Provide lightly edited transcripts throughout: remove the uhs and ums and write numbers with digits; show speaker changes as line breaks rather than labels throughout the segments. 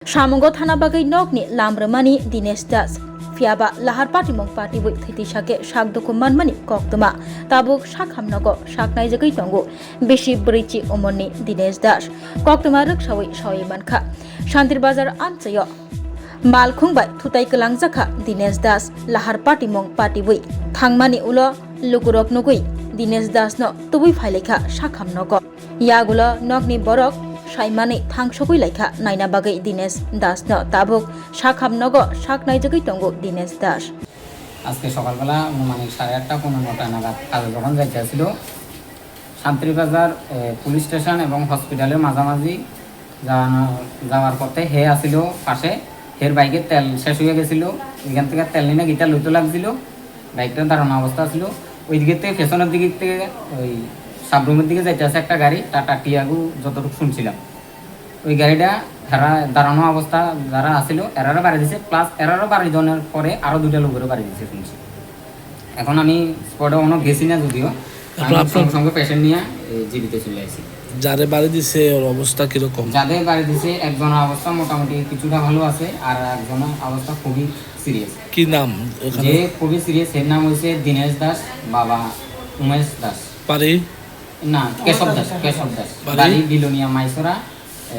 Samungo thana bagai Nokni lamramani Dinesh das fiaba lahar party mong party boi thiti sake Sakdukho manmani koktoma tabuk sakhamnago saknai jagai tongo beshi brichi omoni Dinesh das koktoma ruksawi sawi Mankha Shantir bazar anchayo mal khungbai Thutaiwi kalangjaka Dinesh das lahar party mong party boi Thangmani ulo lukurok nugui Dinesh das no tubui phailekha sakhamnago yagulo Nokni borok Saimani Thangshokui laikha naina bagai Dinesh das no tabuk sakhamnago saknai jagai tongo Dinesh das
আজকে সকালবেলা মানে 8:30-9টা নাগাদ কাজে যখন যাইতেছিল Shantibazar police station এবং হসপিটালের মাঝামাঝি যাওয়ার পথে হে আসিল পাশে হের বাইকের তেল শেষ হয়ে গেছিল এখান থেকে তেল নিয়ে গিটা লইতে লাগছিল বাইকটা দাঁড়ানো অবস্থা ছিল ওই দিকে থেকে পেছনের দিকে থেকে ওই সাবরুমের দিকে যাইতে আছে একটা গাড়ি টাটা টিয়াগো যতটুকু শুনছিলাম ওই গাড়িটা এরা দাঁড়ানো অবস্থা যারা আসিল এরারও বাড়ি দিছে প্লাস এরারও বাড়ি দেওয়ার পরে আরও 2টা লোকেরও বাড়ি দিচ্ছে শুনছি এখন আমি স্পটে অনেক গেছি না যদিও সঙ্গে সঙ্গে পেশেন্ট নিয়ে জীবিত চলে আসি
যাদের বাড়ি দিছে ওর অবস্থা কিরকম
যাদের বাড়ি দিছে একজনের অবস্থা মোটামুটি কিছুটা ভালো আছে আর একজনের অবস্থা খুবই সিরিয়াস
কি নাম
যে খুবই সিরিয়াস এর নাম হয়েছে দীনেশ দাস বাবা উমেশ দাস
বাড়ি
না কেশব দাস বাড়ি বিলোনিয়া মাইসরা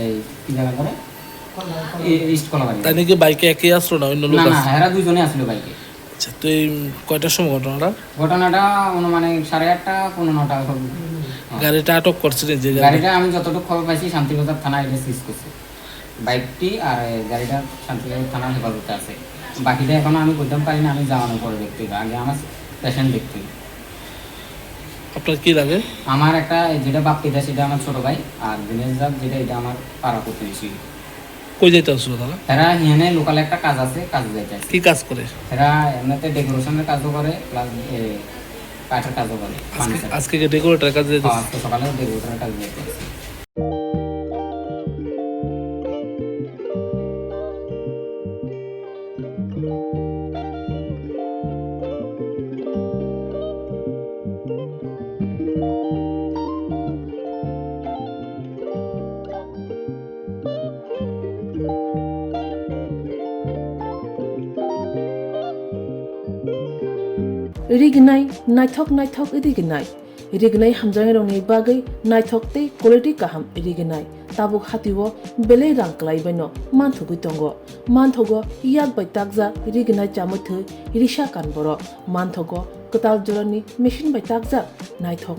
এই কি জায়গা করে ইস্ট কলাবাড়ি
তাই নাকি বাইকে একই আসলো না অন্য লোক
না না এরা দুজনে আসলো বাইকে
আচ্ছা তো এই কয়টার সময়
ঘটনাটা মানে 8:30 9টা
গাড়িটা আটক করছে যে
গাড়িটা আমি যতটুকু খবর পাইছি শান্তিবাজার থানায় এটা সিজ করছে বাইকটি আর গাড়িটা শান্তিবাজার থানার হেফাজতে আছে বাকিটা এখনো আমি বলতে পারি না আমি যাওয়ানোর পরে দেখতে আগে আমার পেশেন্ট দেখতে
আপনার কি লাগে
আমার একটা যেটা বাপ্পিদা সেটা আমার ছোট ভাই আর দিনেশ দাস যেটা এটা আমার পাড়া প্রতিবেশী
কই যাইতে আসলো তারা
এরা এখানে লোকাল একটা কাজ আছে কাজে যাইতে আছে
কি কাজ করে
এরা এমনিতে ডেকোরেশনের কাজও করে প্লাস কাঠের কাজও করে
আজকে ডেকোরেটর কাজে যাইতে
আজকে সকালে ডেকোরেটরের কাজে যাইতে আছে
Rignai naithok rignai hamjang rongni bagai naithok tei quality kaham rignai tabuk hatiwo belai rang klai baino manthugui tongo manthogo yak bai takja rignai chamuthu risha kanboro manthogo ketal jorani machine bai takja naithok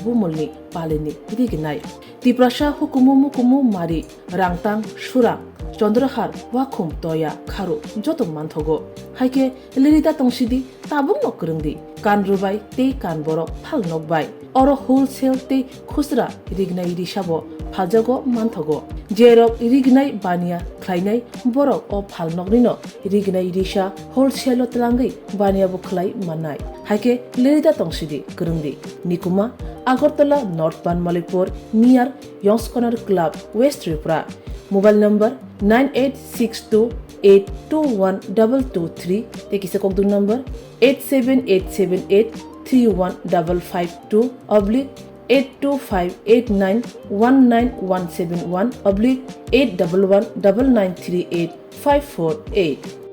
bumulni palini rignai tiprasha hukumu mari rangtang surang চন্দ্রহার ওয়াখুম তয়া খারো যত মানথগো হাইকে লিরিদা তংসিদি তাবুং নকরংদি কান রুবাই তে কান বড় ফাল নকবাই or wholesale তে খুচরা রিগনাই রিসাবো ফালজাগো মানথগো জেরক রিগনাই বানিয়া খ্লাইনাই বড় ও ফাল নকরিনো রিগনাই রিসা হোলসেল তলাঙ্গই বানিয়াবো খ্লাই মানাই হাইকে লিরিদা তংসিদি করংদি নিকুমা আগরতলা নর্থ বানমালিকপুর নিয়ার ইয়ংসকনার club west Tripura mobile number 9862821223 tekisa kokdung number 87878315552 /82589191171 /8119938 548